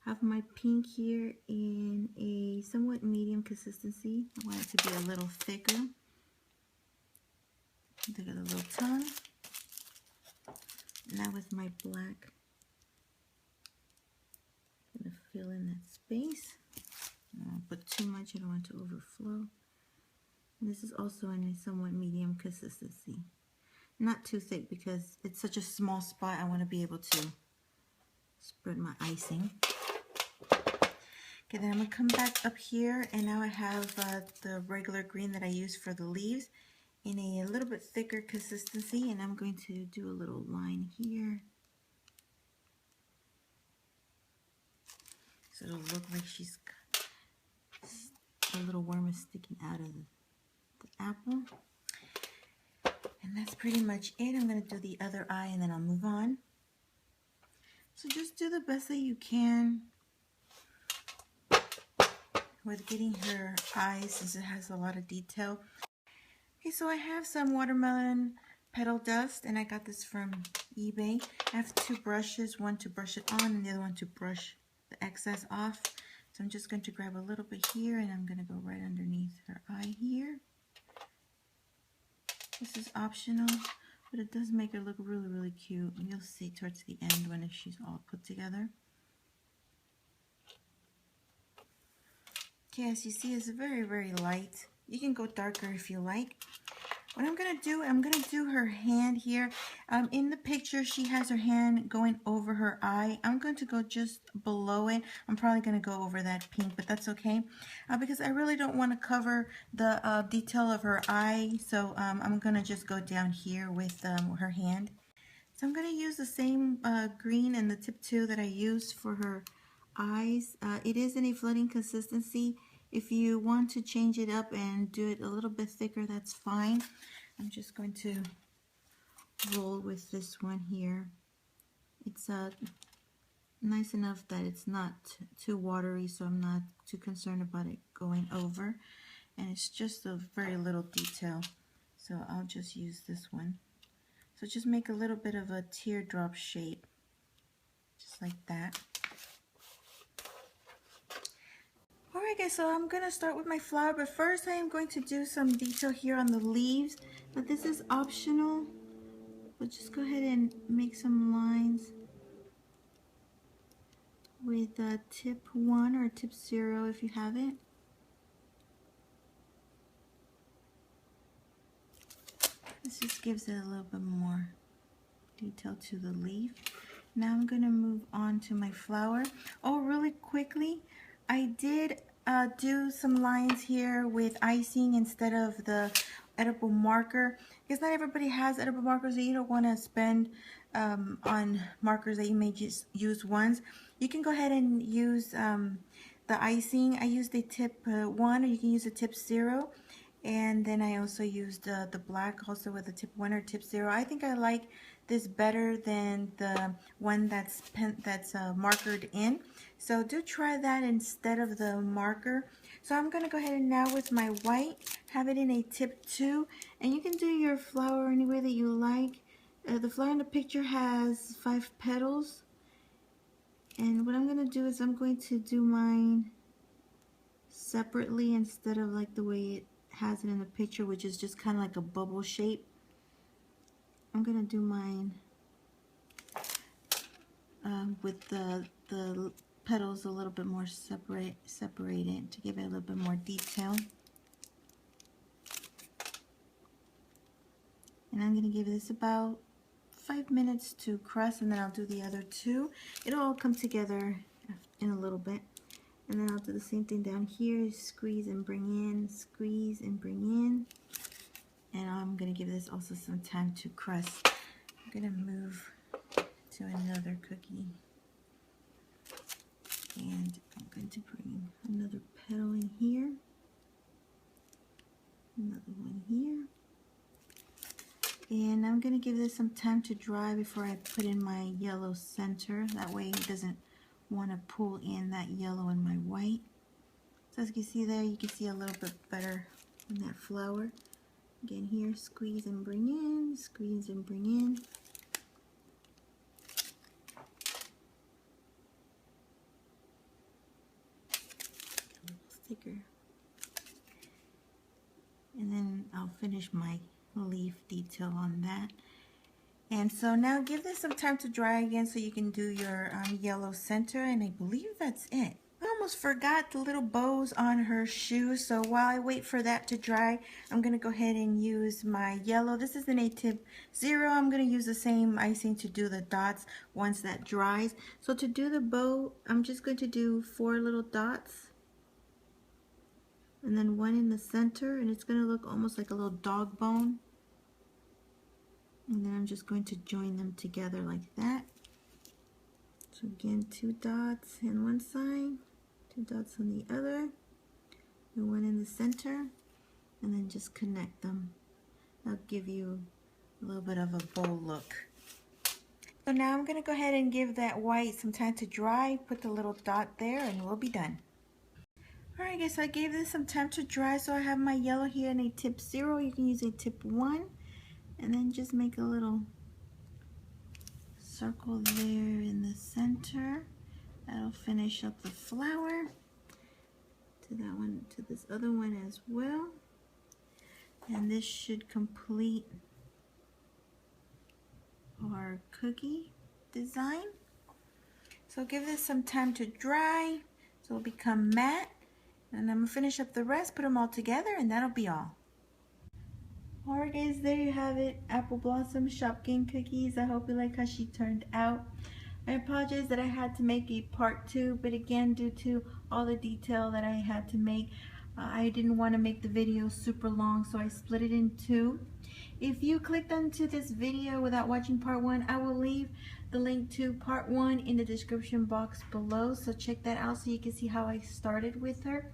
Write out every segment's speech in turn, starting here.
Have my pink here in a somewhat medium consistency. I want it to be a little thicker. Look at the little tongue. Now with my black, I'm going to fill in that space. I don't put too much, I don't want it to overflow. And this is also in a somewhat medium consistency. Not too thick because it's such a small spot. I want to be able to spread my icing. Okay, then I'm going to come back up here, and now I have the regular green that I use for the leaves in a little bit thicker consistency, and I'm going to do a little line here. So it'll look like she's a little worm is sticking out of the apple. And that's pretty much it. I'm going to do the other eye and then I'll move on. So just do the best that you can with getting her eyes, since it has a lot of detail. Okay, so I have some watermelon petal dust, and I got this from eBay. I have two brushes, one to brush it on and the other one to brush the excess off. So I'm just going to grab a little bit here, and I'm going to go right underneath her eye here. This is optional, but it does make her look really, really cute. And you'll see towards the end when she's all put together. Okay, as you see, it's very, very light. You can go darker if you like. What I'm going to do her hand here. In the picture, she has her hand going over her eye. I'm going to go just below it. I'm probably going to go over that pink, but that's okay. Because I really don't want to cover the detail of her eye. So I'm going to just go down here with her hand. So I'm going to use the same green and the tip 2 that I used for her eyes. It is in a flooding consistency. If you want to change it up and do it a little bit thicker, that's fine. I'm just going to roll with this one here. It's nice enough that it's not too watery, so I'm not too concerned about it going over. And it's just a very little detail, so I'll just use this one. So just make a little bit of a teardrop shape, just like that. Alright guys, so I'm going to start with my flower, but first I am going to do some detail here on the leaves. But this is optional, but just go ahead and make some lines with tip 1 or tip 0 if you have it. This just gives it a little bit more detail to the leaf. Now I'm going to move on to my flower. Oh, really quickly, I did do some lines here with icing instead of the edible marker, because not everybody has edible markers, and you don't want to spend on markers that you may just use once. You can go ahead and use the icing. I used a tip 1, or you can use a tip 0. And then I also used the black also with a tip 1 or tip 0. I think I like this better than the one that's markered in. So do try that instead of the marker. So I'm going to go ahead and now with my white, have it in a tip 2. And you can do your flower any way that you like. The flower in the picture has 5 petals. And what I'm going to do is I'm going to do mine separately instead of like the way it has it in the picture, which is just kind of like a bubble shape. I'm gonna do mine with the petals a little bit more separated to give it a little bit more detail. And I'm gonna give this about 5 minutes to crust, and then I'll do the other 2. It'll all come together in a little bit. And then I'll do the same thing down here, squeeze and bring in, squeeze and bring in. And I'm going to give this also some time to crust. I'm going to move to another cookie. And I'm going to bring another petal in here. Another one here. And I'm going to give this some time to dry before I put in my yellow center. That way it doesn't want to pull in that yellow and my white. So as you can see there, you can see a little bit better in that flower. Again here, squeeze and bring in, squeeze and bring in. thicker. And then I'll finish my leaf detail on that. And so now give this some time to dry again so you can do your yellow center, and I believe that's it. I almost forgot the little bows on her shoes, so while I wait for that to dry, I'm going to go ahead and use my yellow. This is an A-tip 0. I'm going to use the same icing to do the dots once that dries. So to do the bow, I'm just going to do 4 little dots and then 1 in the center, and it's going to look almost like a little dog bone. And then I'm just going to join them together like that. So again, 2 dots on one side, 2 dots on the other, and 1 in the center, and then just connect them. That'll give you a little bit of a bow look. So now I'm going to go ahead and give that white some time to dry, put the little dot there, and we'll be done. Alright guys, so I gave this some time to dry, so I have my yellow here in a tip 0. You can use a tip 1. And then just make a little circle there in the center. That'll finish up the flower. To that one, to this other one as well. And this should complete our cookie design. So give this some time to dry so it'll become matte. And I'm gonna finish up the rest, put them all together, and that'll be all. Alright guys, there you have it. Apple Blossom Shopkin cookies. I hope you like how she turned out. I apologize that I had to make a part 2, but again, due to all the detail that I had to make, I didn't want to make the video super long, so I split it in 2. If you clicked onto this video without watching part 1, I will leave the link to part 1 in the description box below, so check that out so you can see how I started with her.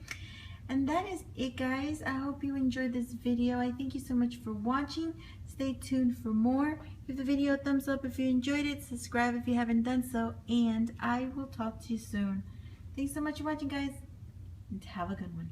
And that is it guys. I hope you enjoyed this video. I thank you so much for watching. Stay tuned for more. Give the video a thumbs up if you enjoyed it. Subscribe if you haven't done so. And I will talk to you soon. Thanks so much for watching guys. And have a good one.